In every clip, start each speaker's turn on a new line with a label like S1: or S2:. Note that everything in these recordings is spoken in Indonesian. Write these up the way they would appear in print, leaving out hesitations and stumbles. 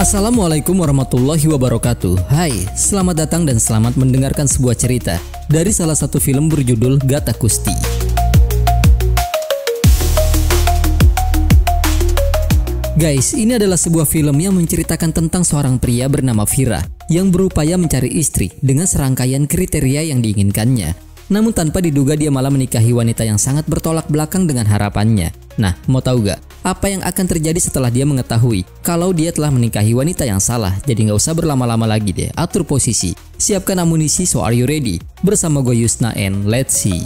S1: Assalamualaikum warahmatullahi wabarakatuh. Hai, selamat datang dan selamat mendengarkan sebuah cerita dari salah satu film berjudul Gata Kusti. Guys, ini adalah sebuah film yang menceritakan tentang seorang pria bernama Vira yang berupaya mencari istri dengan serangkaian kriteria yang diinginkannya. Namun tanpa diduga dia malah menikahi wanita yang sangat bertolak belakang dengan harapannya. Nah, mau tahu gak apa yang akan terjadi setelah dia mengetahui kalau dia telah menikahi wanita yang salah? Jadi nggak usah berlama-lama lagi deh, atur posisi, siapkan amunisi, so are you ready? Bersama gue Yusna and let's see.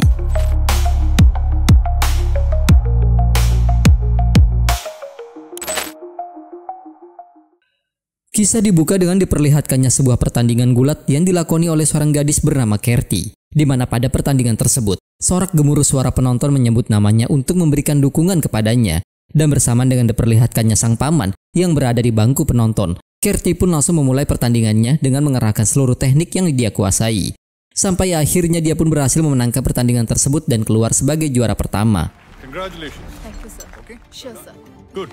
S1: Kisah dibuka dengan diperlihatkannya sebuah pertandingan gulat yang dilakoni oleh seorang gadis bernama Kerti, di mana pada pertandingan tersebut, sorak gemuruh suara penonton menyebut namanya untuk memberikan dukungan kepadanya. Dan bersamaan dengan diperlihatkannya sang paman yang berada di bangku penonton, Kerti pun langsung memulai pertandingannya dengan mengerahkan seluruh teknik yang dia kuasai. Sampai akhirnya dia pun berhasil memenangkan pertandingan tersebut dan keluar sebagai juara pertama.
S2: Congratulations.
S3: Thank you, sir.
S2: Okay.
S3: Sure, sir.
S2: Good.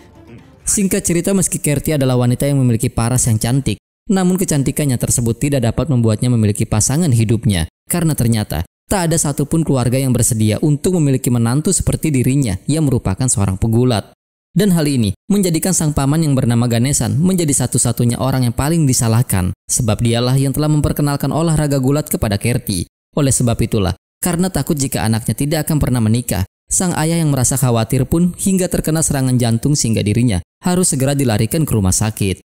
S1: Singkat cerita, meski Kerti adalah wanita yang memiliki paras yang cantik, namun kecantikannya tersebut tidak dapat membuatnya memiliki pasangan hidupnya. Karena ternyata tak ada satupun keluarga yang bersedia untuk memiliki menantu seperti dirinya yang merupakan seorang pegulat. Dan hal ini menjadikan sang paman yang bernama Ganesan menjadi satu-satunya orang yang paling disalahkan, sebab dialah yang telah memperkenalkan olahraga gulat kepada Kerti. Oleh sebab itulah, karena takut jika anaknya tidak akan pernah menikah, sang ayah yang merasa khawatir pun hingga terkena serangan jantung sehingga dirinya harus segera dilarikan ke rumah sakit.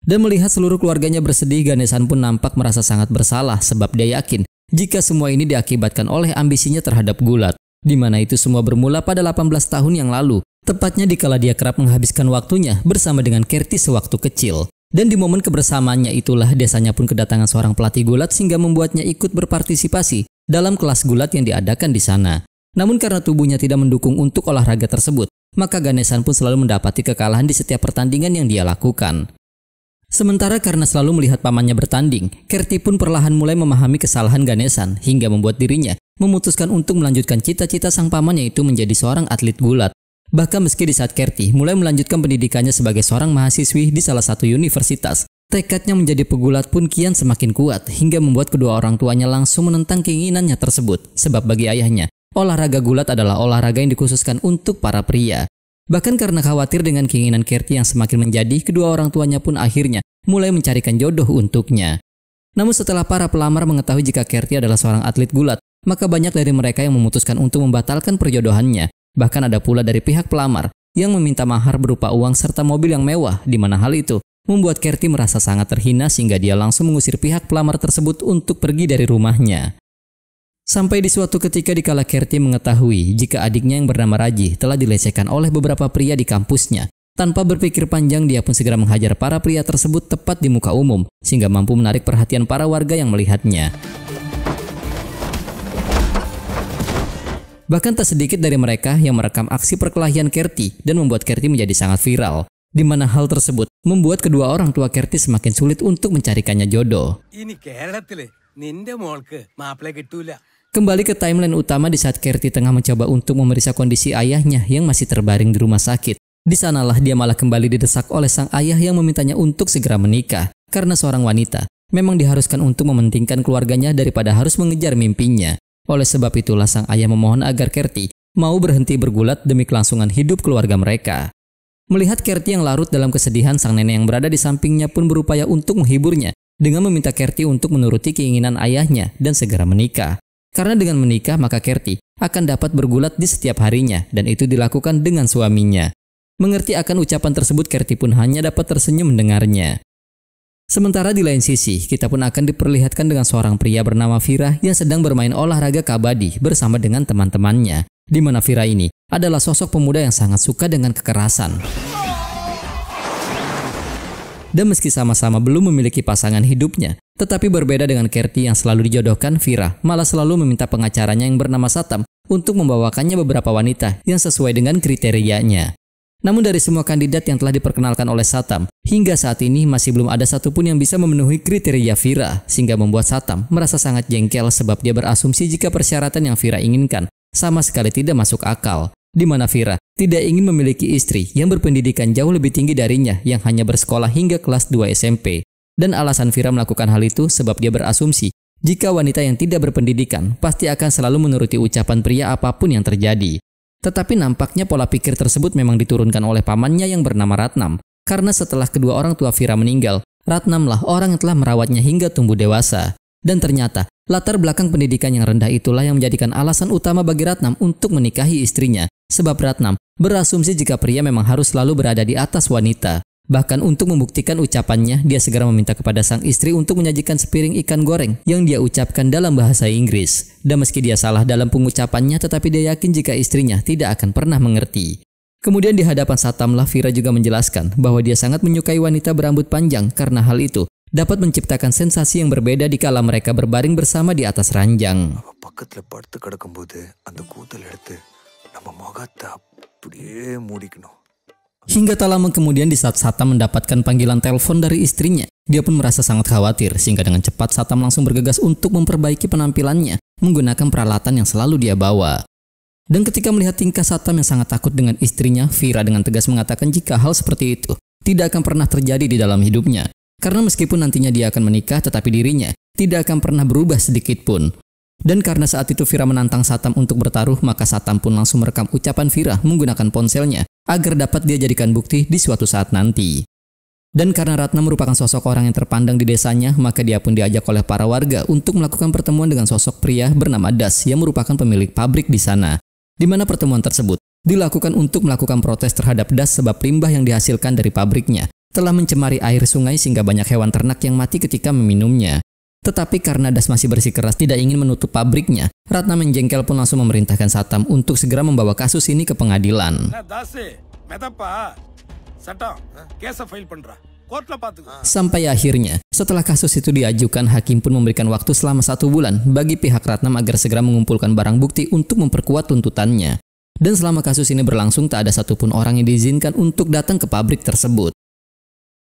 S1: Dan melihat seluruh keluarganya bersedih, Ganesan pun nampak merasa sangat bersalah sebab dia yakin jika semua ini diakibatkan oleh ambisinya terhadap gulat, di mana itu semua bermula pada 18 tahun yang lalu, tepatnya dikala dia kerap menghabiskan waktunya bersama dengan Kerti sewaktu kecil. Dan di momen kebersamaannya itulah desanya pun kedatangan seorang pelatih gulat sehingga membuatnya ikut berpartisipasi dalam kelas gulat yang diadakan di sana. Namun karena tubuhnya tidak mendukung untuk olahraga tersebut, maka Ganesan pun selalu mendapati kekalahan di setiap pertandingan yang dia lakukan. Sementara karena selalu melihat pamannya bertanding, Kerti pun perlahan mulai memahami kesalahan Ganesan hingga membuat dirinya memutuskan untuk melanjutkan cita-cita sang paman, yaitu menjadi seorang atlet gulat. Bahkan meski di saat Kerti mulai melanjutkan pendidikannya sebagai seorang mahasiswi di salah satu universitas, tekadnya menjadi pegulat pun kian semakin kuat hingga membuat kedua orang tuanya langsung menentang keinginannya tersebut, sebab bagi ayahnya, olahraga gulat adalah olahraga yang dikhususkan untuk para pria. Bahkan karena khawatir dengan keinginan Kerti yang semakin menjadi, kedua orang tuanya pun akhirnya mulai mencarikan jodoh untuknya. Namun setelah para pelamar mengetahui jika Kerti adalah seorang atlet gulat, maka banyak dari mereka yang memutuskan untuk membatalkan perjodohannya. Bahkan ada pula dari pihak pelamar yang meminta mahar berupa uang serta mobil yang mewah, di mana hal itu membuat Kerti merasa sangat terhina sehingga dia langsung mengusir pihak pelamar tersebut untuk pergi dari rumahnya. Sampai di suatu ketika dikala Kerti mengetahui jika adiknya yang bernama Raji telah dilecehkan oleh beberapa pria di kampusnya. Tanpa berpikir panjang, dia pun segera menghajar para pria tersebut tepat di muka umum, sehingga mampu menarik perhatian para warga yang melihatnya. Bahkan tak sedikit dari mereka yang merekam aksi perkelahian Kerti dan membuat Kerti menjadi sangat viral, di mana hal tersebut membuat kedua orang tua Kerti semakin sulit untuk mencarikannya jodoh.
S4: Ini Kerala ninde molke maple getula.
S1: Kembali ke timeline utama di saat Kerti tengah mencoba untuk memeriksa kondisi ayahnya yang masih terbaring di rumah sakit. Di sanalah dia malah kembali didesak oleh sang ayah yang memintanya untuk segera menikah. Karena seorang wanita memang diharuskan untuk mementingkan keluarganya daripada harus mengejar mimpinya. Oleh sebab itulah sang ayah memohon agar Kerti mau berhenti bergulat demi kelangsungan hidup keluarga mereka. Melihat Kerti yang larut dalam kesedihan, sang nenek yang berada di sampingnya pun berupaya untuk menghiburnya dengan meminta Kerti untuk menuruti keinginan ayahnya dan segera menikah. Karena dengan menikah maka Kerti akan dapat bergulat di setiap harinya dan itu dilakukan dengan suaminya. Mengerti akan ucapan tersebut, Kerti pun hanya dapat tersenyum mendengarnya. Sementara di lain sisi, kita pun akan diperlihatkan dengan seorang pria bernama Vira yang sedang bermain olahraga kabadi bersama dengan teman-temannya. Di mana Vira ini adalah sosok pemuda yang sangat suka dengan kekerasan. Dan meski sama-sama belum memiliki pasangan hidupnya, tetapi berbeda dengan Kerti yang selalu dijodohkan, Vira malah selalu meminta pengacaranya yang bernama Satam untuk membawakannya beberapa wanita yang sesuai dengan kriterianya. Namun dari semua kandidat yang telah diperkenalkan oleh Satam, hingga saat ini masih belum ada satupun yang bisa memenuhi kriteria Vira, sehingga membuat Satam merasa sangat jengkel sebab dia berasumsi jika persyaratan yang Vira inginkan sama sekali tidak masuk akal. di mana Vira tidak ingin memiliki istri yang berpendidikan jauh lebih tinggi darinya yang hanya bersekolah hingga kelas 2 SMP. Dan alasan Vira melakukan hal itu sebab dia berasumsi jika wanita yang tidak berpendidikan pasti akan selalu menuruti ucapan pria apapun yang terjadi. Tetapi nampaknya pola pikir tersebut memang diturunkan oleh pamannya yang bernama Ratnam. Karena setelah kedua orang tua Vira meninggal, Ratnamlah orang yang telah merawatnya hingga tumbuh dewasa. Dan ternyata, latar belakang pendidikan yang rendah itulah yang menjadikan alasan utama bagi Ratnam untuk menikahi istrinya. Sebab Ratnam berasumsi jika pria memang harus selalu berada di atas wanita. Bahkan untuk membuktikan ucapannya, dia segera meminta kepada sang istri untuk menyajikan sepiring ikan goreng yang dia ucapkan dalam bahasa Inggris. Dan meski dia salah dalam pengucapannya, tetapi dia yakin jika istrinya tidak akan pernah mengerti. Kemudian di hadapan Satamlah, Vira juga menjelaskan bahwa dia sangat menyukai wanita berambut panjang karena hal itu dapat menciptakan sensasi yang berbeda dikala mereka berbaring bersama di atas ranjang. Hingga tak lama kemudian di saat Satam mendapatkan panggilan telepon dari istrinya, dia pun merasa sangat khawatir sehingga dengan cepat Satam langsung bergegas untuk memperbaiki penampilannya menggunakan peralatan yang selalu dia bawa. Dan ketika melihat tingkah Satam yang sangat takut dengan istrinya, Vira dengan tegas mengatakan jika hal seperti itu tidak akan pernah terjadi di dalam hidupnya. Karena meskipun nantinya dia akan menikah, tetapi dirinya tidak akan pernah berubah sedikit pun. Dan karena saat itu Vira menantang Satam untuk bertaruh, maka Satam pun langsung merekam ucapan Vira menggunakan ponselnya agar dapat dia jadikan bukti di suatu saat nanti. Dan karena Ratnam merupakan sosok orang yang terpandang di desanya, maka dia pun diajak oleh para warga untuk melakukan pertemuan dengan sosok pria bernama Das yang merupakan pemilik pabrik di sana. Di mana pertemuan tersebut dilakukan untuk melakukan protes terhadap Das sebab limbah yang dihasilkan dari pabriknya telah mencemari air sungai sehingga banyak hewan ternak yang mati ketika meminumnya. Tetapi karena Das masih bersikeras tidak ingin menutup pabriknya, Ratnam menjengkel pun langsung memerintahkan Satam untuk segera membawa kasus ini ke pengadilan. Sampai akhirnya, setelah kasus itu diajukan, hakim pun memberikan waktu selama 1 bulan bagi pihak Ratnam agar segera mengumpulkan barang bukti untuk memperkuat tuntutannya. Dan selama kasus ini berlangsung, tak ada satupun orang yang diizinkan untuk datang ke pabrik tersebut.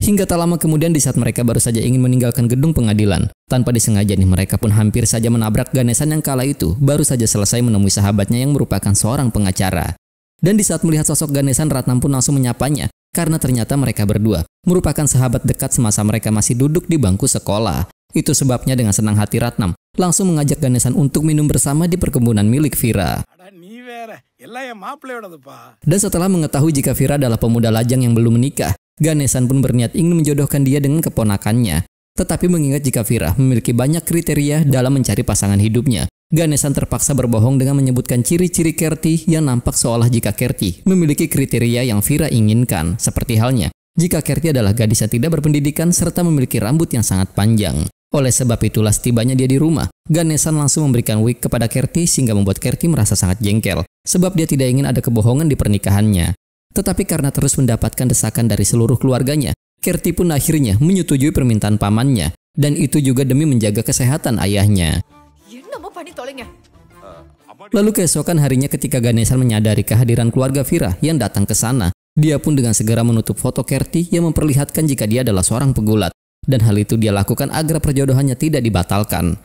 S1: Hingga tak lama kemudian di saat mereka baru saja ingin meninggalkan gedung pengadilan, tanpa disengaja nih mereka pun hampir saja menabrak Ganesan yang kala itu baru saja selesai menemui sahabatnya yang merupakan seorang pengacara. Dan di saat melihat sosok Ganesan, Ratnam pun langsung menyapanya karena ternyata mereka berdua merupakan sahabat dekat semasa mereka masih duduk di bangku sekolah. Itu sebabnya dengan senang hati Ratnam langsung mengajak Ganesan untuk minum bersama di perkebunan milik Vira. Dan setelah mengetahui jika Vira adalah pemuda lajang yang belum menikah, Ganesan pun berniat ingin menjodohkan dia dengan keponakannya. Tetapi mengingat jika Vira memiliki banyak kriteria dalam mencari pasangan hidupnya, Ganesan terpaksa berbohong dengan menyebutkan ciri-ciri Kerti yang nampak seolah jika Kerti memiliki kriteria yang Vira inginkan. Seperti halnya, jika Kerti adalah gadis yang tidak berpendidikan serta memiliki rambut yang sangat panjang. Oleh sebab itulah setibanya dia di rumah, Ganesan langsung memberikan wig kepada Kerti sehingga membuat Kerti merasa sangat jengkel. Sebab dia tidak ingin ada kebohongan di pernikahannya. Tetapi karena terus mendapatkan desakan dari seluruh keluarganya, Kerti pun akhirnya menyetujui permintaan pamannya. Dan itu juga demi menjaga kesehatan ayahnya. Lalu keesokan harinya ketika Ganesan menyadari kehadiran keluarga Vira yang datang ke sana, dia pun dengan segera menutup foto Kerti yang memperlihatkan jika dia adalah seorang pegulat. Dan hal itu dia lakukan agar perjodohannya tidak dibatalkan.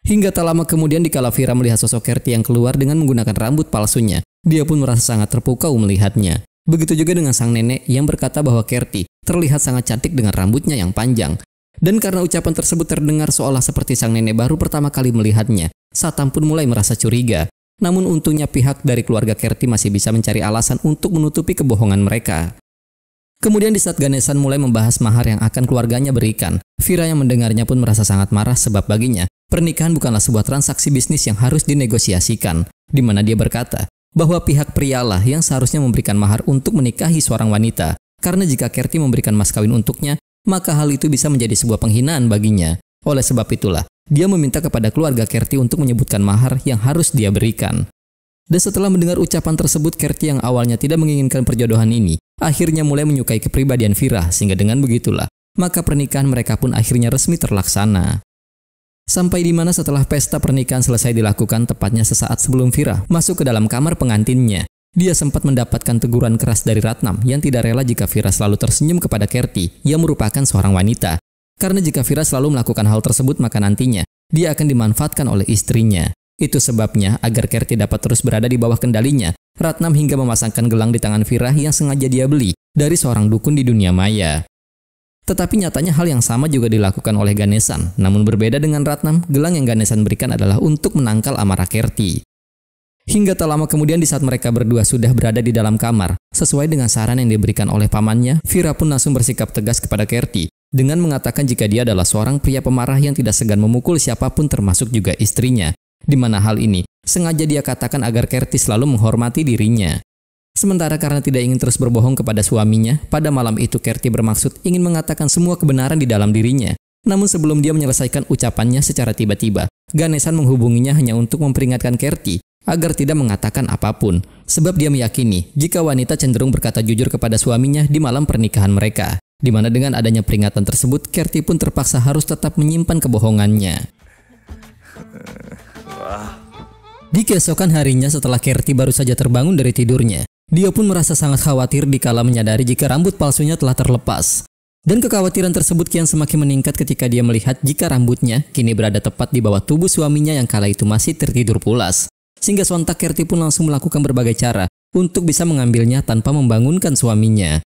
S1: Hingga tak lama kemudian dikala Vira melihat sosok Kerti yang keluar dengan menggunakan rambut palsunya, dia pun merasa sangat terpukau melihatnya. Begitu juga dengan sang nenek yang berkata bahwa Kerti terlihat sangat cantik dengan rambutnya yang panjang. Dan karena ucapan tersebut terdengar seolah seperti sang nenek baru pertama kali melihatnya, Satam pun mulai merasa curiga. Namun untungnya pihak dari keluarga Kerti masih bisa mencari alasan untuk menutupi kebohongan mereka. Kemudian di saat Ganesan mulai membahas mahar yang akan keluarganya berikan, Vira yang mendengarnya pun merasa sangat marah sebab baginya, pernikahan bukanlah sebuah transaksi bisnis yang harus dinegosiasikan, di mana dia berkata bahwa pihak prialah yang seharusnya memberikan mahar untuk menikahi seorang wanita, karena jika Kerti memberikan mas kawin untuknya, maka hal itu bisa menjadi sebuah penghinaan baginya. Oleh sebab itulah, dia meminta kepada keluarga Kerti untuk menyebutkan mahar yang harus dia berikan. Dan setelah mendengar ucapan tersebut, Kerti yang awalnya tidak menginginkan perjodohan ini, akhirnya mulai menyukai kepribadian Vira, sehingga dengan begitulah, maka pernikahan mereka pun akhirnya resmi terlaksana. Sampai di mana setelah pesta pernikahan selesai dilakukan, tepatnya sesaat sebelum Vira masuk ke dalam kamar pengantinnya, dia sempat mendapatkan teguran keras dari Ratnam yang tidak rela jika Vira selalu tersenyum kepada Kerti yang merupakan seorang wanita. Karena jika Vira selalu melakukan hal tersebut, maka nantinya dia akan dimanfaatkan oleh istrinya. Itu sebabnya agar Kerti dapat terus berada di bawah kendalinya, Ratnam hingga memasangkan gelang di tangan Vira yang sengaja dia beli dari seorang dukun di dunia maya. Tetapi nyatanya hal yang sama juga dilakukan oleh Ganesan. Namun berbeda dengan Ratnam, gelang yang Ganesan berikan adalah untuk menangkal amarah Kerti. Hingga tak lama kemudian di saat mereka berdua sudah berada di dalam kamar, sesuai dengan saran yang diberikan oleh pamannya, Vira pun langsung bersikap tegas kepada Kerti dengan mengatakan jika dia adalah seorang pria pemarah yang tidak segan memukul siapapun termasuk juga istrinya. Di mana hal ini sengaja dia katakan agar Kerti selalu menghormati dirinya. Sementara karena tidak ingin terus berbohong kepada suaminya, pada malam itu Kerti bermaksud ingin mengatakan semua kebenaran di dalam dirinya. Namun sebelum dia menyelesaikan ucapannya secara tiba-tiba, Ganesan menghubunginya hanya untuk memperingatkan Kerti agar tidak mengatakan apapun. Sebab dia meyakini jika wanita cenderung berkata jujur kepada suaminya di malam pernikahan mereka. Di mana dengan adanya peringatan tersebut, Kerti pun terpaksa harus tetap menyimpan kebohongannya. Di keesokan harinya setelah Kerti baru saja terbangun dari tidurnya, dia pun merasa sangat khawatir dikala menyadari jika rambut palsunya telah terlepas. Dan kekhawatiran tersut kian semakin meningkat ketika dia melihat jika rambutnya kini berada tepat di bawah tubuh suaminya yang kala itu masih tertidur pulas. Sehingga sontak Kerti pun langsung melakukan berbagai cara untuk bisa mengambilnya tanpa membangunkan suaminya.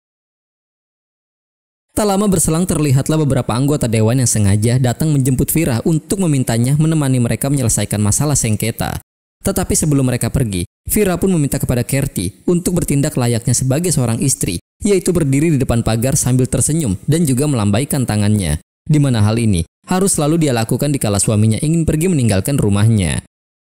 S1: Tak lama berselang terlihatlah beberapa anggota dewan yang sengaja datang menjemput Vira untuk memintanya menemani mereka menyelesaikan masalah sengketa. Tetapi sebelum mereka pergi, Vira pun meminta kepada Kerti untuk bertindak layaknya sebagai seorang istri, yaitu berdiri di depan pagar sambil tersenyum dan juga melambaikan tangannya. Di mana hal ini harus selalu dia lakukan dikala suaminya ingin pergi meninggalkan rumahnya.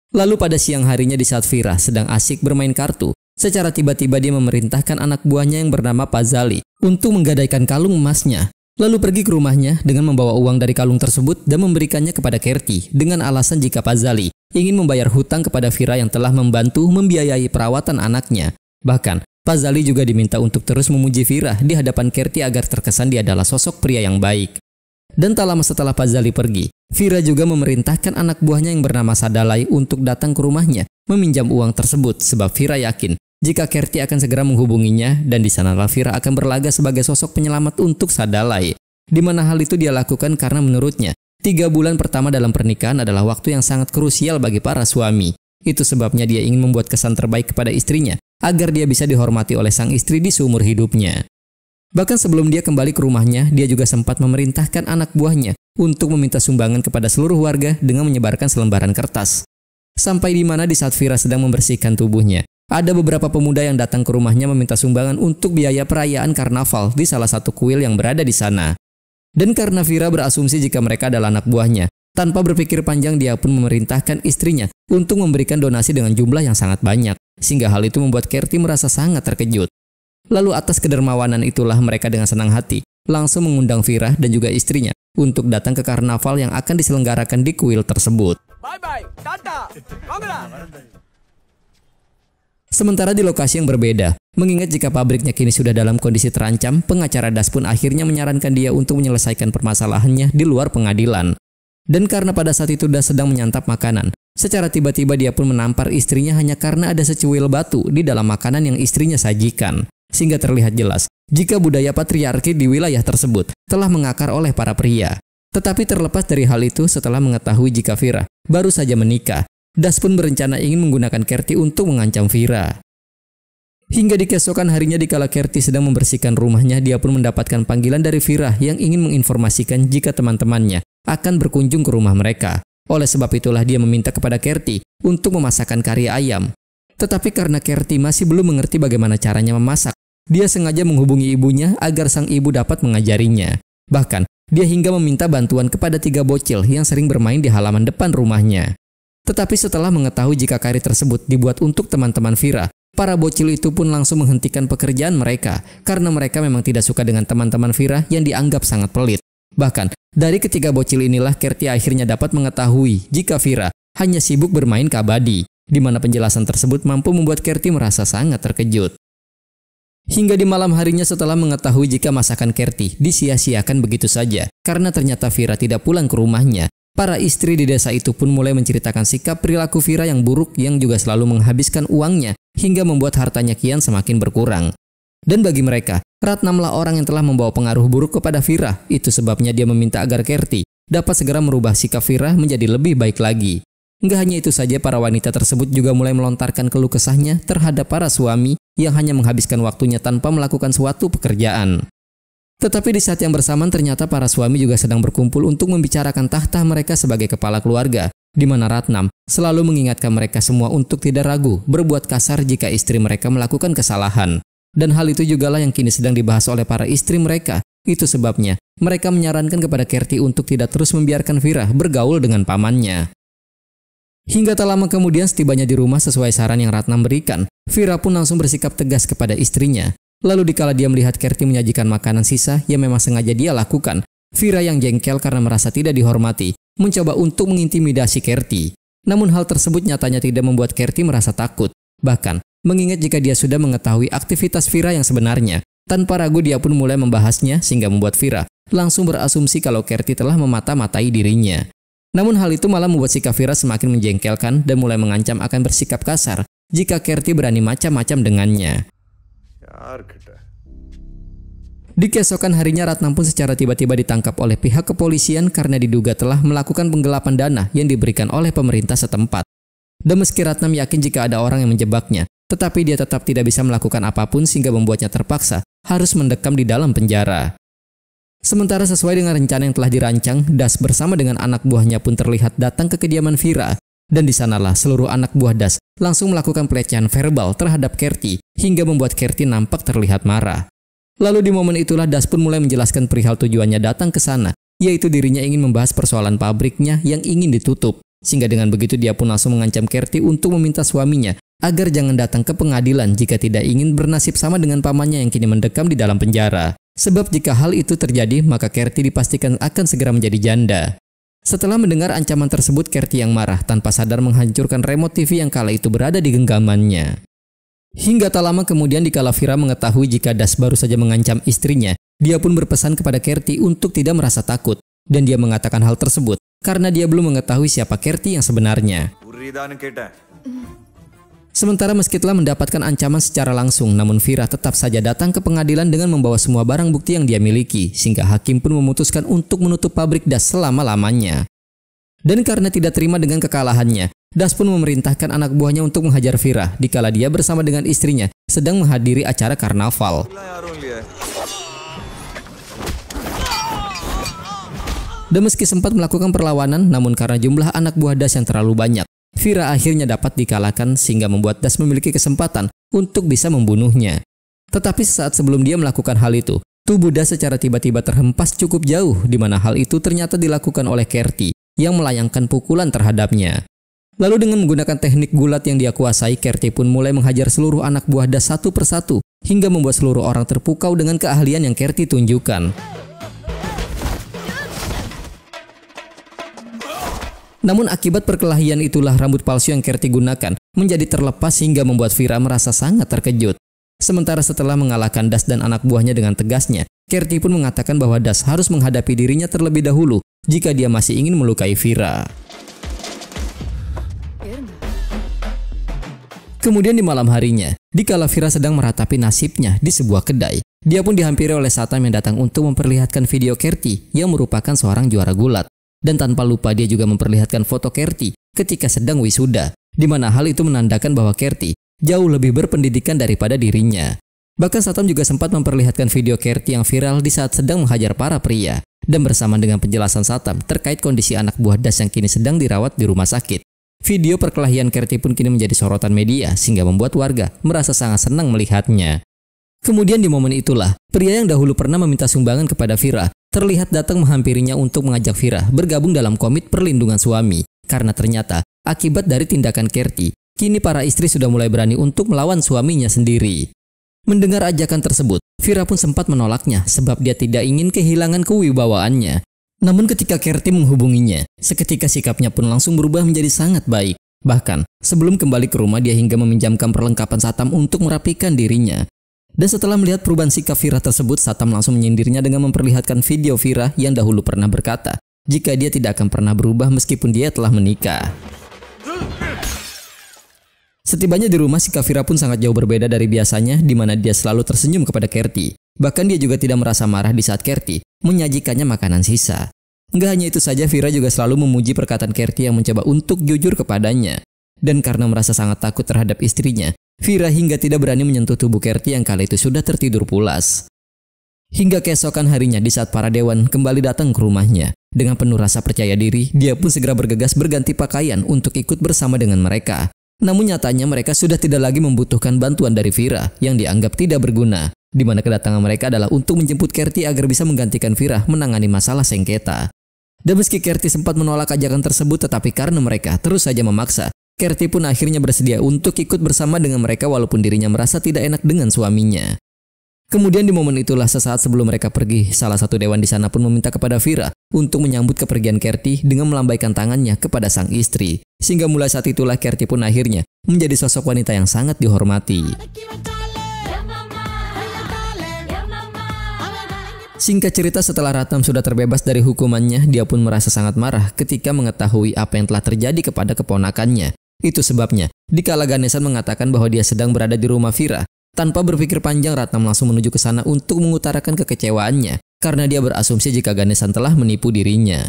S1: Lalu pada siang harinya di saat Vira sedang asik bermain kartu, secara tiba-tiba dia memerintahkan anak buahnya yang bernama Pazali untuk menggadaikan kalung emasnya. Lalu pergi ke rumahnya dengan membawa uang dari kalung tersebut dan memberikannya kepada Kerti dengan alasan jika Pazali ingin membayar hutang kepada Vira yang telah membantu membiayai perawatan anaknya. Bahkan, Pazali juga diminta untuk terus memuji Vira di hadapan Kerti agar terkesan dia adalah sosok pria yang baik. Dan tak lama setelah Pazali pergi, Vira juga memerintahkan anak buahnya yang bernama Sadalai untuk datang ke rumahnya meminjam uang tersebut sebab Vira yakin jika Kerti akan segera menghubunginya dan di sanalah Vira akan berlaga sebagai sosok penyelamat untuk Sadalai. Di mana hal itu dia lakukan karena menurutnya 3 bulan pertama dalam pernikahan adalah waktu yang sangat krusial bagi para suami. Itu sebabnya dia ingin membuat kesan terbaik kepada istrinya agar dia bisa dihormati oleh sang istri di seumur hidupnya. Bahkan sebelum dia kembali ke rumahnya, dia juga sempat memerintahkan anak buahnya untuk meminta sumbangan kepada seluruh warga dengan menyebarkan selembaran kertas. Sampai di mana di saat Vira sedang membersihkan tubuhnya, ada beberapa pemuda yang datang ke rumahnya meminta sumbangan untuk biaya perayaan karnaval di salah satu kuil yang berada di sana. Dan karena Vira berasumsi jika mereka adalah anak buahnya, tanpa berpikir panjang dia pun memerintahkan istrinya untuk memberikan donasi dengan jumlah yang sangat banyak, sehingga hal itu membuat Kerti merasa sangat terkejut. Lalu atas kedermawanan itulah mereka dengan senang hati langsung mengundang Vira dan juga istrinya untuk datang ke karnaval yang akan diselenggarakan di kuil tersebut.
S4: Bye-bye, tata, mangala.
S1: Sementara di lokasi yang berbeda, mengingat jika pabriknya kini sudah dalam kondisi terancam, pengacara Das pun akhirnya menyarankan dia untuk menyelesaikan permasalahannya di luar pengadilan. Dan karena pada saat itu Das sedang menyantap makanan, secara tiba-tiba dia pun menampar istrinya hanya karena ada secuil batu di dalam makanan yang istrinya sajikan. Sehingga terlihat jelas jika budaya patriarki di wilayah tersebut telah mengakar oleh para pria. Tetapi terlepas dari hal itu, setelah mengetahui jika Vira baru saja menikah, Das pun berencana ingin menggunakan Kerti untuk mengancam Vira. Hingga di keesokan harinya dikala Kerti sedang membersihkan rumahnya, dia pun mendapatkan panggilan dari Vira yang ingin menginformasikan jika teman-temannya akan berkunjung ke rumah mereka. Oleh sebab itulah dia meminta kepada Kerti untuk memasakkan kari ayam. Tetapi karena Kerti masih belum mengerti bagaimana caranya memasak, dia sengaja menghubungi ibunya agar sang ibu dapat mengajarinya. Bahkan, dia hingga meminta bantuan kepada 3 bocil yang sering bermain di halaman depan rumahnya. Tetapi setelah mengetahui jika kari tersebut dibuat untuk teman-teman Vira, para bocil itu pun langsung menghentikan pekerjaan mereka karena mereka memang tidak suka dengan teman-teman Vira yang dianggap sangat pelit. Bahkan, dari ketiga bocil inilah Kerti akhirnya dapat mengetahui jika Vira hanya sibuk bermain kabadi, di mana penjelasan tersebut mampu membuat Kerti merasa sangat terkejut. Hingga di malam harinya setelah mengetahui jika masakan Kerti disia-siakan begitu saja karena ternyata Vira tidak pulang ke rumahnya, para istri di desa itu pun mulai menceritakan sikap perilaku Vira yang buruk yang juga selalu menghabiskan uangnya hingga membuat hartanya kian semakin berkurang. Dan bagi mereka, Ratnamlah orang yang telah membawa pengaruh buruk kepada Vira. Itu sebabnya dia meminta agar Kerti dapat segera merubah sikap Vira menjadi lebih baik lagi. Nggak hanya itu saja, para wanita tersebut juga mulai melontarkan keluh kesahnya terhadap para suami yang hanya menghabiskan waktunya tanpa melakukan suatu pekerjaan. Tetapi di saat yang bersamaan ternyata para suami juga sedang berkumpul untuk membicarakan tahta mereka sebagai kepala keluarga, di mana Ratnam selalu mengingatkan mereka semua untuk tidak ragu berbuat kasar jika istri mereka melakukan kesalahan. Dan hal itu jugalah yang kini sedang dibahas oleh para istri mereka. Itu sebabnya mereka menyarankan kepada Kerti untuk tidak terus membiarkan Vira bergaul dengan pamannya. Hingga tak lama kemudian setibanya di rumah sesuai saran yang Ratnam berikan, Vira pun langsung bersikap tegas kepada istrinya. Lalu dikala dia melihat Kerti menyajikan makanan sisa yang memang sengaja dia lakukan, Vira yang jengkel karena merasa tidak dihormati, mencoba untuk mengintimidasi Kerti. Namun hal tersebut nyatanya tidak membuat Kerti merasa takut. Bahkan, mengingat jika dia sudah mengetahui aktivitas Vira yang sebenarnya, tanpa ragu dia pun mulai membahasnya sehingga membuat Vira langsung berasumsi kalau Kerti telah memata-matai dirinya. Namun hal itu malah membuat sikap Vira semakin menjengkelkan dan mulai mengancam akan bersikap kasar jika Kerti berani macam-macam dengannya. Di keesokan harinya Ratnam pun secara tiba-tiba ditangkap oleh pihak kepolisian karena diduga telah melakukan penggelapan dana yang diberikan oleh pemerintah setempat. Dan meski Ratnam yakin jika ada orang yang menjebaknya, tetapi dia tetap tidak bisa melakukan apapun sehingga membuatnya terpaksa harus mendekam di dalam penjara. Sementara sesuai dengan rencana yang telah dirancang, Das bersama dengan anak buahnya pun terlihat datang ke kediaman Vira. Dan di sanalah seluruh anak buah Das langsung melakukan pelecehan verbal terhadap Kerti hingga membuat Kerti nampak terlihat marah. Lalu di momen itulah Das pun mulai menjelaskan perihal tujuannya datang ke sana, yaitu dirinya ingin membahas persoalan pabriknya yang ingin ditutup. Sehingga dengan begitu dia pun langsung mengancam Kerti untuk meminta suaminya agar jangan datang ke pengadilan jika tidak ingin bernasib sama dengan pamannya yang kini mendekam di dalam penjara. Sebab jika hal itu terjadi, maka Kerti dipastikan akan segera menjadi janda. Setelah mendengar ancaman tersebut, Kerti yang marah tanpa sadar menghancurkan remote TV yang kala itu berada di genggamannya. Hingga tak lama kemudian dikala Vira mengetahui jika Das baru saja mengancam istrinya, dia pun berpesan kepada Kerti untuk tidak merasa takut. Dan dia mengatakan hal tersebut karena dia belum mengetahui siapa Kerti yang sebenarnya. Sementara meski telah mendapatkan ancaman secara langsung, namun Vira tetap saja datang ke pengadilan dengan membawa semua barang bukti yang dia miliki, sehingga hakim pun memutuskan untuk menutup pabrik Das selama-lamanya. Dan karena tidak terima dengan kekalahannya, Das pun memerintahkan anak buahnya untuk menghajar Vira dikala dia bersama dengan istrinya sedang menghadiri acara karnaval. Dan meski sempat melakukan perlawanan, namun karena jumlah anak buah Das yang terlalu banyak, Vira akhirnya dapat dikalahkan sehingga membuat Das memiliki kesempatan untuk bisa membunuhnya. Tetapi sesaat sebelum dia melakukan hal itu, tubuh Das secara tiba-tiba terhempas cukup jauh, di mana hal itu ternyata dilakukan oleh Kerti yang melayangkan pukulan terhadapnya. Lalu dengan menggunakan teknik gulat yang dia kuasai, Kerti pun mulai menghajar seluruh anak buah Das satu persatu hingga membuat seluruh orang terpukau dengan keahlian yang Kerti tunjukkan. Namun akibat perkelahian itulah rambut palsu yang Kerti gunakan menjadi terlepas hingga membuat Vira merasa sangat terkejut. Sementara setelah mengalahkan Das dan anak buahnya dengan tegasnya, Kerti pun mengatakan bahwa Das harus menghadapi dirinya terlebih dahulu jika dia masih ingin melukai Vira. Kemudian di malam harinya, dikala Vira sedang meratapi nasibnya di sebuah kedai, dia pun dihampiri oleh Satam yang datang untuk memperlihatkan video Kerti yang merupakan seorang juara gulat. Dan tanpa lupa dia juga memperlihatkan foto Kerti ketika sedang wisuda, di mana hal itu menandakan bahwa Kerti jauh lebih berpendidikan daripada dirinya. Bahkan Satam juga sempat memperlihatkan video Kerti yang viral di saat sedang menghajar para pria. Dan bersama dengan penjelasan Satam terkait kondisi anak buah Das yang kini sedang dirawat di rumah sakit. Video perkelahian Kerti pun kini menjadi sorotan media sehingga membuat warga merasa sangat senang melihatnya. Kemudian di momen itulah, pria yang dahulu pernah meminta sumbangan kepada Vira terlihat datang menghampirinya untuk mengajak Vira bergabung dalam komit perlindungan suami. Karena ternyata, akibat dari tindakan Kerti, kini para istri sudah mulai berani untuk melawan suaminya sendiri. Mendengar ajakan tersebut, Vira pun sempat menolaknya sebab dia tidak ingin kehilangan kewibawaannya. Namun ketika Kerti menghubunginya, seketika sikapnya pun langsung berubah menjadi sangat baik. Bahkan, sebelum kembali ke rumah dia hingga meminjamkan perlengkapan Satam untuk merapikan dirinya. Dan setelah melihat perubahan sikap Vira tersebut, Satam langsung menyindirnya dengan memperlihatkan video Vira yang dahulu pernah berkata jika dia tidak akan pernah berubah meskipun dia telah menikah. Setibanya di rumah, sikap Vira pun sangat jauh berbeda dari biasanya, di mana dia selalu tersenyum kepada Kerti. Bahkan dia juga tidak merasa marah di saat Kerti menyajikannya makanan sisa. Nggak hanya itu saja, Vira juga selalu memuji perkataan Kerti yang mencoba untuk jujur kepadanya. Dan karena merasa sangat takut terhadap istrinya, Vira hingga tidak berani menyentuh tubuh Kerti yang kala itu sudah tertidur pulas. Hingga keesokan harinya di saat para dewan kembali datang ke rumahnya. Dengan penuh rasa percaya diri, dia pun segera bergegas berganti pakaian untuk ikut bersama dengan mereka. Namun nyatanya mereka sudah tidak lagi membutuhkan bantuan dari Vira yang dianggap tidak berguna. Di mana kedatangan mereka adalah untuk menjemput Kerti agar bisa menggantikan Vira menangani masalah sengketa. Dan meski Kerti sempat menolak ajakan tersebut, tetapi karena mereka terus saja memaksa, Kerti pun akhirnya bersedia untuk ikut bersama dengan mereka walaupun dirinya merasa tidak enak dengan suaminya. Kemudian di momen itulah sesaat sebelum mereka pergi, salah satu dewan di sana pun meminta kepada Vira untuk menyambut kepergian Kerti dengan melambaikan tangannya kepada sang istri. Sehingga mulai saat itulah Kerti pun akhirnya menjadi sosok wanita yang sangat dihormati. Singkat cerita, setelah Ratnam sudah terbebas dari hukumannya, dia pun merasa sangat marah ketika mengetahui apa yang telah terjadi kepada keponakannya. Itu sebabnya, dikala Ganesan mengatakan bahwa dia sedang berada di rumah Vira, tanpa berpikir panjang Ratnam langsung menuju ke sana untuk mengutarakan kekecewaannya karena dia berasumsi jika Ganesan telah menipu dirinya.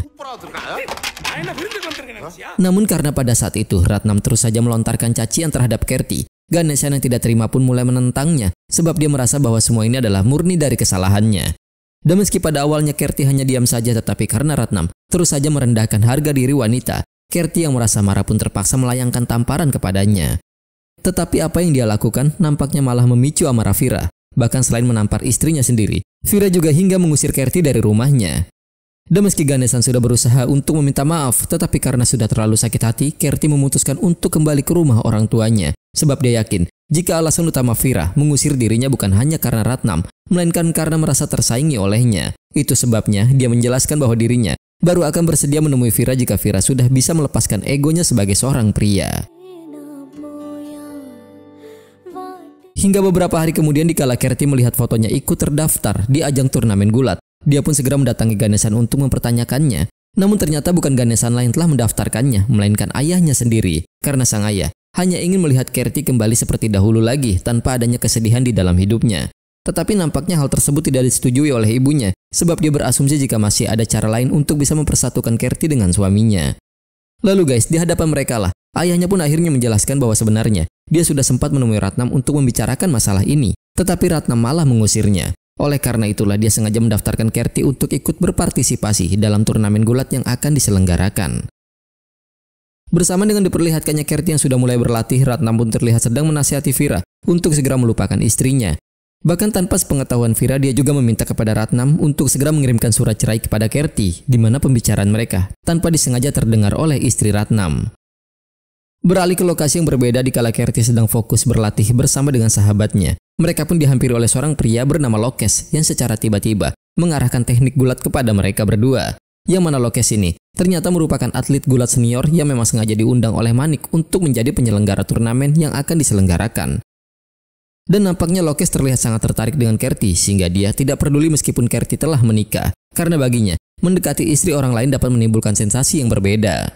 S1: Namun karena pada saat itu Ratnam terus saja melontarkan cacian terhadap Kerti, Ganesan yang tidak terima pun mulai menentangnya sebab dia merasa bahwa semua ini adalah murni dari kesalahannya. Dan meski pada awalnya Kerti hanya diam saja, tetapi karena Ratnam terus saja merendahkan harga diri wanita, Kerti yang merasa marah pun terpaksa melayangkan tamparan kepadanya. Tetapi apa yang dia lakukan nampaknya malah memicu amarah Vira. Bahkan selain menampar istrinya sendiri, Vira juga hingga mengusir Kerti dari rumahnya. Dan meski Ganesan sudah berusaha untuk meminta maaf, tetapi karena sudah terlalu sakit hati, Kerti memutuskan untuk kembali ke rumah orang tuanya. Sebab dia yakin jika alasan utama Vira mengusir dirinya bukan hanya karena Ratnam, melainkan karena merasa tersaingi olehnya. Itu sebabnya dia menjelaskan bahwa dirinya baru akan bersedia menemui Vira jika Vira sudah bisa melepaskan egonya sebagai seorang pria. Hingga beberapa hari kemudian dikala Kerti melihat fotonya ikut terdaftar di ajang turnamen gulat, dia pun segera mendatangi Ganesan untuk mempertanyakannya. Namun ternyata bukan Ganesan lain telah mendaftarkannya, melainkan ayahnya sendiri. Karena sang ayah hanya ingin melihat Kerti kembali seperti dahulu lagi tanpa adanya kesedihan di dalam hidupnya. Tetapi nampaknya hal tersebut tidak disetujui oleh ibunya, sebab dia berasumsi jika masih ada cara lain untuk bisa mempersatukan Kerti dengan suaminya. Lalu guys, di hadapan mereka lah, ayahnya pun akhirnya menjelaskan bahwa sebenarnya dia sudah sempat menemui Ratnam untuk membicarakan masalah ini, tetapi Ratnam malah mengusirnya. Oleh karena itulah dia sengaja mendaftarkan Kerti untuk ikut berpartisipasi dalam turnamen gulat yang akan diselenggarakan. Bersama dengan diperlihatkannya Kerti yang sudah mulai berlatih, Ratnam pun terlihat sedang menasihati Vira untuk segera melupakan istrinya. Bahkan tanpa sepengetahuan Vira, dia juga meminta kepada Ratnam untuk segera mengirimkan surat cerai kepada Kerti, di mana pembicaraan mereka tanpa disengaja terdengar oleh istri Ratnam. Beralih ke lokasi yang berbeda dikala Kerti sedang fokus berlatih bersama dengan sahabatnya. Mereka pun dihampiri oleh seorang pria bernama Lokes yang secara tiba-tiba mengarahkan teknik gulat kepada mereka berdua. Yang mana Lokes ini ternyata merupakan atlet gulat senior yang memang sengaja diundang oleh Manik untuk menjadi penyelenggara turnamen yang akan diselenggarakan. Dan nampaknya Lokes terlihat sangat tertarik dengan Kerti sehingga dia tidak peduli meskipun Kerti telah menikah. Karena baginya, mendekati istri orang lain dapat menimbulkan sensasi yang berbeda.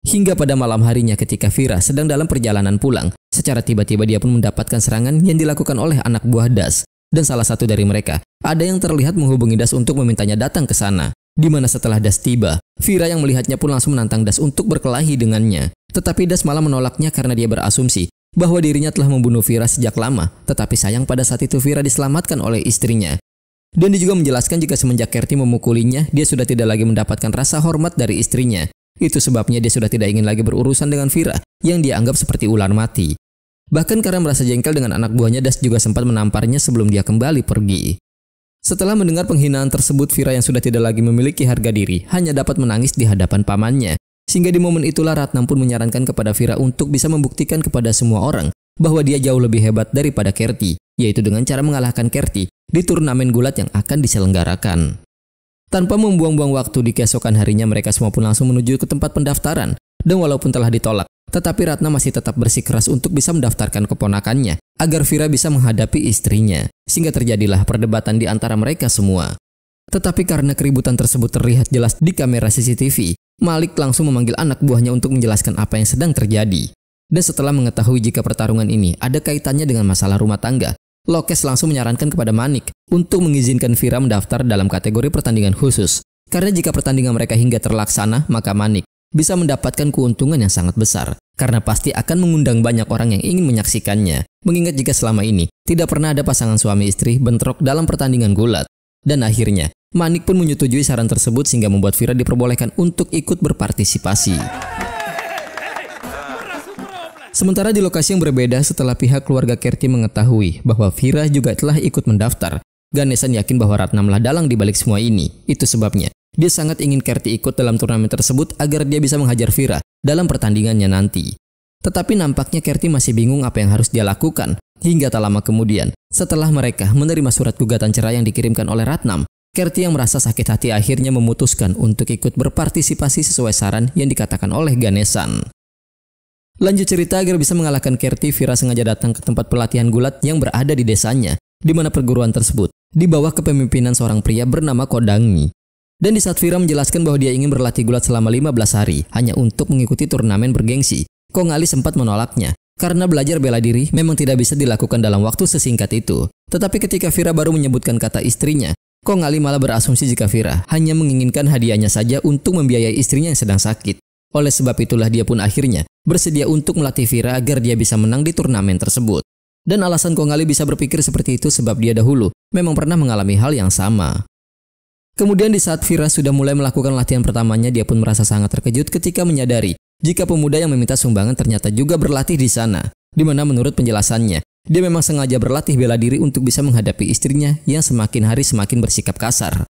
S1: Hingga pada malam harinya ketika Vira sedang dalam perjalanan pulang, secara tiba-tiba dia pun mendapatkan serangan yang dilakukan oleh anak buah Das. Dan salah satu dari mereka, ada yang terlihat menghubungi Das untuk memintanya datang ke sana. Di mana setelah Das tiba, Vira yang melihatnya pun langsung menantang Das untuk berkelahi dengannya. Tetapi Das malah menolaknya karena dia berasumsi bahwa dirinya telah membunuh Vira sejak lama. Tetapi sayang pada saat itu Vira diselamatkan oleh istrinya. Dan dia juga menjelaskan jika semenjak Kerti memukulinya, dia sudah tidak lagi mendapatkan rasa hormat dari istrinya. Itu sebabnya dia sudah tidak ingin lagi berurusan dengan Vira yang dia anggap seperti ular mati. Bahkan karena merasa jengkel dengan anak buahnya, Das juga sempat menamparnya sebelum dia kembali pergi. Setelah mendengar penghinaan tersebut, Vira yang sudah tidak lagi memiliki harga diri hanya dapat menangis di hadapan pamannya. Sehingga di momen itulah Ratnam pun menyarankan kepada Vira untuk bisa membuktikan kepada semua orang bahwa dia jauh lebih hebat daripada Kerti, yaitu dengan cara mengalahkan Kerti di turnamen gulat yang akan diselenggarakan. Tanpa membuang-buang waktu, di keesokan harinya mereka semua pun langsung menuju ke tempat pendaftaran. Dan walaupun telah ditolak, tetapi Ratnam masih tetap bersikeras untuk bisa mendaftarkan keponakannya agar Vira bisa menghadapi istrinya. Sehingga terjadilah perdebatan di antara mereka semua. Tetapi karena keributan tersebut terlihat jelas di kamera CCTV, Malik langsung memanggil anak buahnya untuk menjelaskan apa yang sedang terjadi. Dan setelah mengetahui jika pertarungan ini ada kaitannya dengan masalah rumah tangga, Lokes langsung menyarankan kepada Manik untuk mengizinkan Vira mendaftar dalam kategori pertandingan khusus. Karena jika pertandingan mereka hingga terlaksana, maka Manik bisa mendapatkan keuntungan yang sangat besar. Karena pasti akan mengundang banyak orang yang ingin menyaksikannya. Mengingat jika selama ini tidak pernah ada pasangan suami istri bentrok dalam pertandingan gulat. Dan akhirnya, Manik pun menyetujui saran tersebut sehingga membuat Vira diperbolehkan untuk ikut berpartisipasi. Sementara di lokasi yang berbeda, setelah pihak keluarga Kerti mengetahui bahwa Vira juga telah ikut mendaftar, Ganesan yakin bahwa Ratnamlah dalang di balik semua ini. Itu sebabnya dia sangat ingin Kerti ikut dalam turnamen tersebut agar dia bisa menghajar Vira dalam pertandingannya nanti. Tetapi nampaknya Kerti masih bingung apa yang harus dia lakukan. Hingga tak lama kemudian, setelah mereka menerima surat gugatan cerai yang dikirimkan oleh Ratnam, Kerti yang merasa sakit hati akhirnya memutuskan untuk ikut berpartisipasi sesuai saran yang dikatakan oleh Ganesan. Lanjut cerita, agar bisa mengalahkan Kerti, Vira sengaja datang ke tempat pelatihan gulat yang berada di desanya, di mana perguruan tersebut di bawah kepemimpinan seorang pria bernama Kodangi. Dan di saat Vira menjelaskan bahwa dia ingin berlatih gulat selama 15 hari hanya untuk mengikuti turnamen bergengsi, Kong Ali sempat menolaknya. Karena belajar bela diri memang tidak bisa dilakukan dalam waktu sesingkat itu. Tetapi ketika Vira baru menyebutkan kata istrinya, Kong Ali malah berasumsi jika Vira hanya menginginkan hadiahnya saja untuk membiayai istrinya yang sedang sakit. Oleh sebab itulah dia pun akhirnya bersedia untuk melatih Vira agar dia bisa menang di turnamen tersebut. Dan alasan Kong Ali bisa berpikir seperti itu sebab dia dahulu memang pernah mengalami hal yang sama. Kemudian di saat Vira sudah mulai melakukan latihan pertamanya, dia pun merasa sangat terkejut ketika menyadari jika pemuda yang meminta sumbangan ternyata juga berlatih di sana. Di mana menurut penjelasannya, dia memang sengaja berlatih bela diri untuk bisa menghadapi istrinya yang semakin hari semakin bersikap kasar.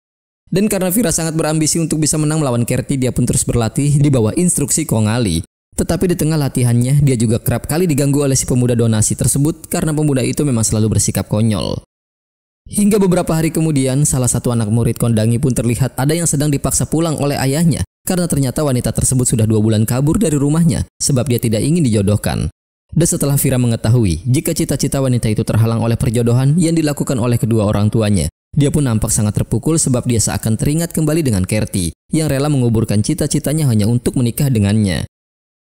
S1: Dan karena Vira sangat berambisi untuk bisa menang melawan Kerti, dia pun terus berlatih di bawah instruksi Kong Ali. Tetapi di tengah latihannya, dia juga kerap kali diganggu oleh si pemuda donasi tersebut karena pemuda itu memang selalu bersikap konyol. Hingga beberapa hari kemudian, salah satu anak murid Kondangi pun terlihat ada yang sedang dipaksa pulang oleh ayahnya karena ternyata wanita tersebut sudah 2 bulan kabur dari rumahnya sebab dia tidak ingin dijodohkan. Dan setelah Vira mengetahui jika cita-cita wanita itu terhalang oleh perjodohan yang dilakukan oleh kedua orang tuanya, dia pun nampak sangat terpukul sebab dia seakan teringat kembali dengan Kerti yang rela menguburkan cita-citanya hanya untuk menikah dengannya.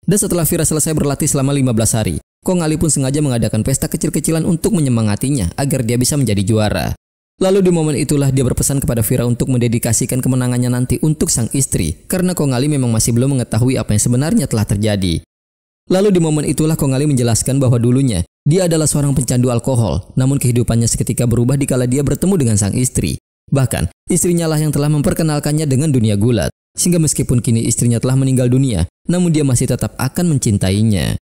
S1: Dan setelah Vira selesai berlatih selama 15 hari, Kong Ali pun sengaja mengadakan pesta kecil-kecilan untuk menyemangatinya agar dia bisa menjadi juara. Lalu di momen itulah dia berpesan kepada Vira untuk mendedikasikan kemenangannya nanti untuk sang istri, karena Kong Ali memang masih belum mengetahui apa yang sebenarnya telah terjadi. Lalu di momen itulah Kong Ali menjelaskan bahwa dulunya dia adalah seorang pencandu alkohol, namun kehidupannya seketika berubah dikala dia bertemu dengan sang istri. Bahkan, istrinya lah yang telah memperkenalkannya dengan dunia gulat. Sehingga meskipun kini istrinya telah meninggal dunia, namun dia masih tetap akan mencintainya.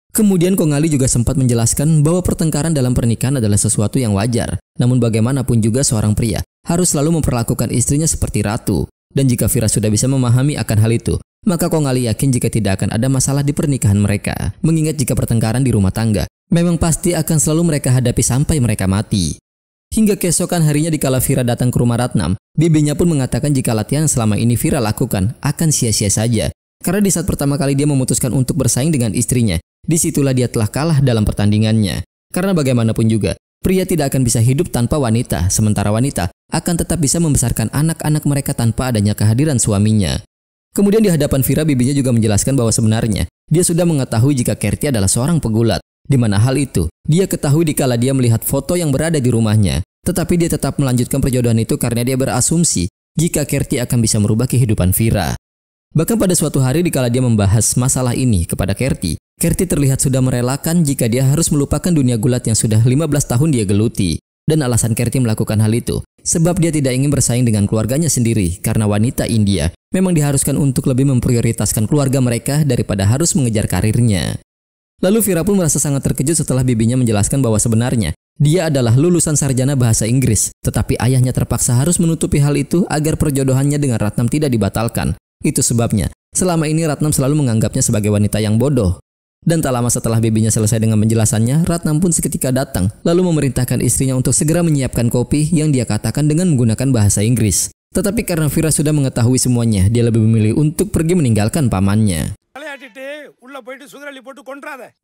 S1: Kemudian Kong Ali juga sempat menjelaskan bahwa pertengkaran dalam pernikahan adalah sesuatu yang wajar. Namun bagaimanapun juga seorang pria harus selalu memperlakukan istrinya seperti ratu. Dan jika Vira sudah bisa memahami akan hal itu, maka Kong Ali yakin jika tidak akan ada masalah di pernikahan mereka. Mengingat jika pertengkaran di rumah tangga memang pasti akan selalu mereka hadapi sampai mereka mati. Hingga keesokan harinya dikala Vira datang ke rumah Ratnam, bibinya pun mengatakan jika latihan selama ini Vira lakukan akan sia-sia saja. Karena di saat pertama kali dia memutuskan untuk bersaing dengan istrinya, disitulah dia telah kalah dalam pertandingannya. Karena bagaimanapun juga, pria tidak akan bisa hidup tanpa wanita, sementara wanita akan tetap bisa membesarkan anak-anak mereka tanpa adanya kehadiran suaminya. Kemudian di hadapan Vira, bibinya juga menjelaskan bahwa sebenarnya dia sudah mengetahui jika Kerti adalah seorang pegulat. Di mana hal itu dia ketahui dikala dia melihat foto yang berada di rumahnya. Tetapi dia tetap melanjutkan perjodohan itu karena dia berasumsi jika Kerti akan bisa merubah kehidupan Vira. Bahkan pada suatu hari dikala dia membahas masalah ini kepada Kerti, Kerti terlihat sudah merelakan jika dia harus melupakan dunia gulat yang sudah 15 tahun dia geluti. Dan alasan Kerti melakukan hal itu sebab dia tidak ingin bersaing dengan keluarganya sendiri karena wanita India memang diharuskan untuk lebih memprioritaskan keluarga mereka daripada harus mengejar karirnya. Lalu Vira pun merasa sangat terkejut setelah bibinya menjelaskan bahwa sebenarnya dia adalah lulusan sarjana bahasa Inggris, tetapi ayahnya terpaksa harus menutupi hal itu agar perjodohannya dengan Ratnam tidak dibatalkan. Itu sebabnya, selama ini Ratnam selalu menganggapnya sebagai wanita yang bodoh. Dan tak lama setelah bibinya selesai dengan penjelasannya, Ratnam pun seketika datang, lalu memerintahkan istrinya untuk segera menyiapkan kopi yang dia katakan dengan menggunakan bahasa Inggris. Tetapi karena Vira sudah mengetahui semuanya, dia lebih memilih untuk pergi meninggalkan pamannya.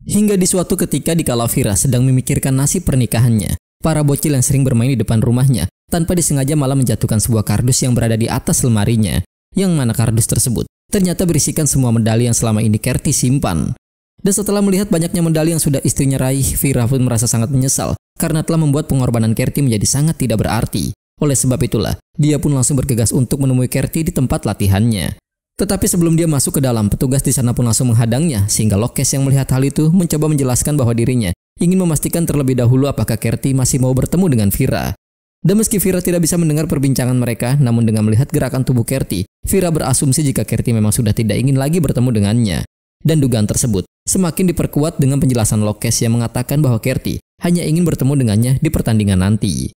S1: Hingga di suatu ketika dikala Vira sedang memikirkan nasib pernikahannya, para bocil yang sering bermain di depan rumahnya tanpa disengaja malah menjatuhkan sebuah kardus yang berada di atas lemarinya. Yang mana kardus tersebut ternyata berisikan semua medali yang selama ini Kerti simpan. Dan setelah melihat banyaknya medali yang sudah istrinya raih, Vira pun merasa sangat menyesal karena telah membuat pengorbanan Kerti menjadi sangat tidak berarti. Oleh sebab itulah, dia pun langsung bergegas untuk menemui Kerti di tempat latihannya. Tetapi sebelum dia masuk ke dalam, petugas di sana pun langsung menghadangnya, sehingga Lokes yang melihat hal itu mencoba menjelaskan bahwa dirinya ingin memastikan terlebih dahulu apakah Kerti masih mau bertemu dengan Vira. Dan meski Vira tidak bisa mendengar perbincangan mereka, namun dengan melihat gerakan tubuh Kerti, Vira berasumsi jika Kerti memang sudah tidak ingin lagi bertemu dengannya. Dan dugaan tersebut semakin diperkuat dengan penjelasan Lokes yang mengatakan bahwa Kerti hanya ingin bertemu dengannya di pertandingan nanti.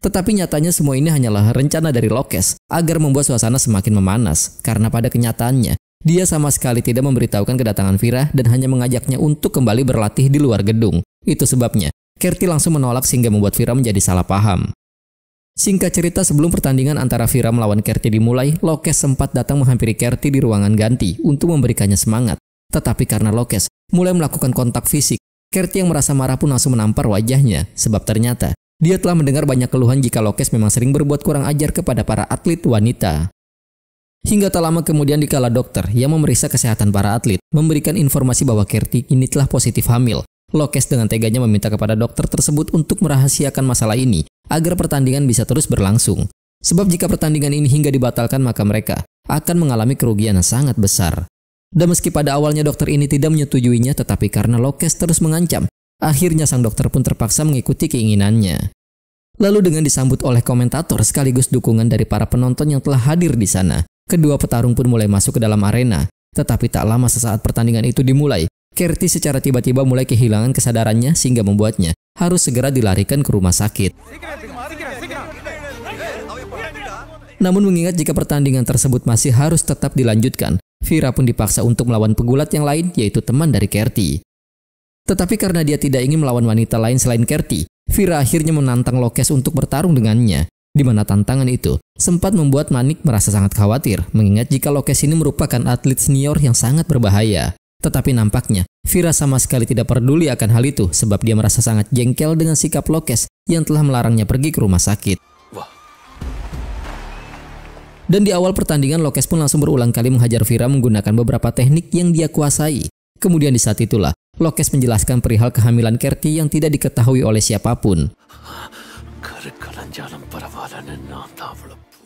S1: Tetapi nyatanya semua ini hanyalah rencana dari Lokes agar membuat suasana semakin memanas, karena pada kenyataannya dia sama sekali tidak memberitahukan kedatangan Vira dan hanya mengajaknya untuk kembali berlatih di luar gedung. Itu sebabnya Kerti langsung menolak sehingga membuat Vira menjadi salah paham. Singkat cerita, sebelum pertandingan antara Vira melawan Kerti dimulai, Lokes sempat datang menghampiri Kerti di ruangan ganti untuk memberikannya semangat. Tetapi karena Lokes mulai melakukan kontak fisik, Kerti yang merasa marah pun langsung menampar wajahnya, sebab ternyata dia telah mendengar banyak keluhan jika Lokes memang sering berbuat kurang ajar kepada para atlet wanita. Hingga tak lama kemudian dikala dokter yang memeriksa kesehatan para atlet memberikan informasi bahwa Kerti kini telah positif hamil, Lokes dengan teganya meminta kepada dokter tersebut untuk merahasiakan masalah ini agar pertandingan bisa terus berlangsung. Sebab jika pertandingan ini hingga dibatalkan maka mereka akan mengalami kerugian yang sangat besar. Dan meski pada awalnya dokter ini tidak menyetujuinya, tetapi karena Lokes terus mengancam, akhirnya sang dokter pun terpaksa mengikuti keinginannya. Lalu dengan disambut oleh komentator sekaligus dukungan dari para penonton yang telah hadir di sana, kedua petarung pun mulai masuk ke dalam arena. Tetapi tak lama sesaat pertandingan itu dimulai, Kerti secara tiba-tiba mulai kehilangan kesadarannya sehingga membuatnya harus segera dilarikan ke rumah sakit. Namun mengingat jika pertandingan tersebut masih harus tetap dilanjutkan, Vira pun dipaksa untuk melawan pegulat yang lain, yaitu teman dari Kerti. Tetapi karena dia tidak ingin melawan wanita lain selain Kerti, Vira akhirnya menantang Lokes untuk bertarung dengannya, di mana tantangan itu sempat membuat Manik merasa sangat khawatir, mengingat jika Lokes ini merupakan atlet senior yang sangat berbahaya. Tetapi nampaknya Vira sama sekali tidak peduli akan hal itu, sebab dia merasa sangat jengkel dengan sikap Lokes yang telah melarangnya pergi ke rumah sakit. Dan di awal pertandingan, Lokes pun langsung berulang kali menghajar Vira menggunakan beberapa teknik yang dia kuasai. Kemudian di saat itulah, Lokes menjelaskan perihal kehamilan Kerti yang tidak diketahui oleh siapapun.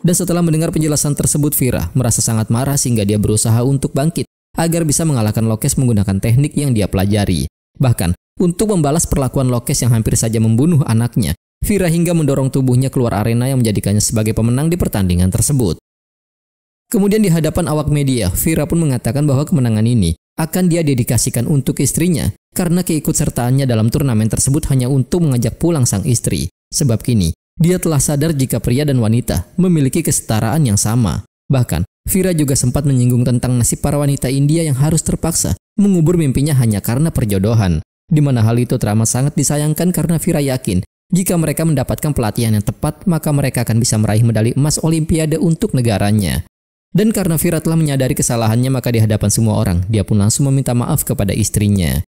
S1: Dan setelah mendengar penjelasan tersebut, Vira merasa sangat marah sehingga dia berusaha untuk bangkit agar bisa mengalahkan Lokes menggunakan teknik yang dia pelajari. Bahkan, untuk membalas perlakuan Lokes yang hampir saja membunuh anaknya, Vira hingga mendorong tubuhnya keluar arena yang menjadikannya sebagai pemenang di pertandingan tersebut. Kemudian di hadapan awak media, Vira pun mengatakan bahwa kemenangan ini akan dia dedikasikan untuk istrinya karena keikutsertaannya dalam turnamen tersebut hanya untuk mengajak pulang sang istri. Sebab kini, dia telah sadar jika pria dan wanita memiliki kesetaraan yang sama. Bahkan, Vira juga sempat menyinggung tentang nasib para wanita India yang harus terpaksa mengubur mimpinya hanya karena perjodohan. Di mana hal itu teramat sangat disayangkan karena Vira yakin jika mereka mendapatkan pelatihan yang tepat, maka mereka akan bisa meraih medali emas Olimpiade untuk negaranya. Dan karena Vira telah menyadari kesalahannya, maka di hadapan semua orang, dia pun langsung meminta maaf kepada istrinya.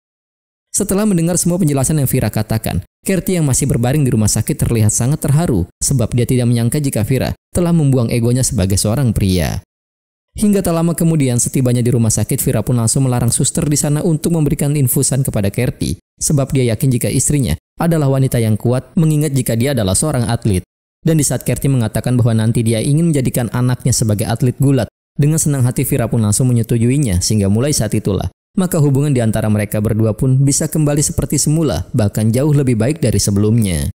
S1: Setelah mendengar semua penjelasan yang Vira katakan, Kerti yang masih berbaring di rumah sakit terlihat sangat terharu, sebab dia tidak menyangka jika Vira telah membuang egonya sebagai seorang pria. Hingga tak lama kemudian, setibanya di rumah sakit, Vira pun langsung melarang suster di sana untuk memberikan infusan kepada Kerti, sebab dia yakin jika istrinya adalah wanita yang kuat, mengingat jika dia adalah seorang atlet. Dan di saat Kerti mengatakan bahwa nanti dia ingin menjadikan anaknya sebagai atlet gulat, dengan senang hati Vira pun langsung menyetujuinya, sehingga mulai saat itulah, maka hubungan di antara mereka berdua pun bisa kembali seperti semula, bahkan jauh lebih baik dari sebelumnya.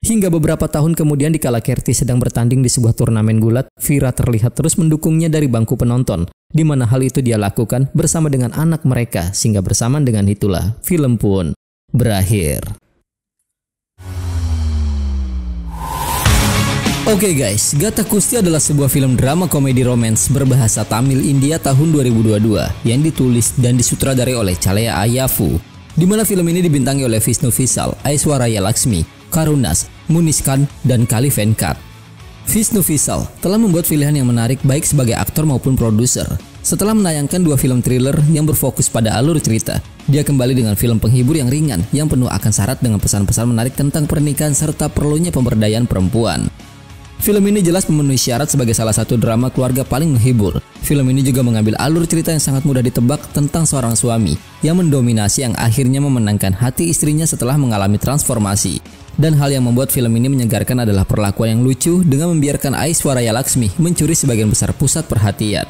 S1: Hingga beberapa tahun kemudian dikala Kerti sedang bertanding di sebuah turnamen gulat, Vira terlihat terus mendukungnya dari bangku penonton, di mana hal itu dia lakukan bersama dengan anak mereka, sehingga bersamaan dengan itulah, film pun berakhir. Oke guys, Gata Kusti adalah sebuah film drama komedi romance berbahasa Tamil India tahun 2022 yang ditulis dan disutradarai oleh Chalaya Ayafu, di mana film ini dibintangi oleh Vishnu Vishal, Aishwarya Laxmi, Karunas, Munish Khan, dan Kali Venkat. Vishnu Vishal telah membuat pilihan yang menarik baik sebagai aktor maupun produser. Setelah menayangkan dua film thriller yang berfokus pada alur cerita, dia kembali dengan film penghibur yang ringan yang penuh akan syarat dengan pesan-pesan menarik tentang pernikahan serta perlunya pemberdayaan perempuan. Film ini jelas memenuhi syarat sebagai salah satu drama keluarga paling menghibur. Film ini juga mengambil alur cerita yang sangat mudah ditebak tentang seorang suami yang mendominasi yang akhirnya memenangkan hati istrinya setelah mengalami transformasi. Dan hal yang membuat film ini menyegarkan adalah perlakuan yang lucu dengan membiarkan Aishwarya Laxmi mencuri sebagian besar pusat perhatian.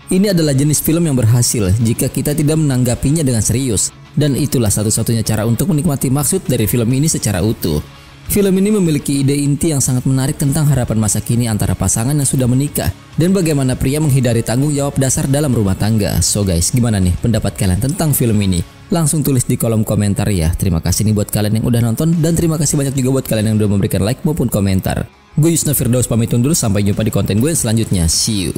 S1: Ini adalah jenis film yang berhasil jika kita tidak menanggapinya dengan serius. Dan itulah satu-satunya cara untuk menikmati maksud dari film ini secara utuh. Film ini memiliki ide inti yang sangat menarik tentang harapan masa kini antara pasangan yang sudah menikah dan bagaimana pria menghindari tanggung jawab dasar dalam rumah tangga. So guys, gimana nih pendapat kalian tentang film ini? Langsung tulis di kolom komentar ya. Terima kasih nih buat kalian yang udah nonton dan terima kasih banyak juga buat kalian yang udah memberikan like maupun komentar. Gue Yusna Firdaus pamit undur, sampai jumpa di konten gue selanjutnya. See you.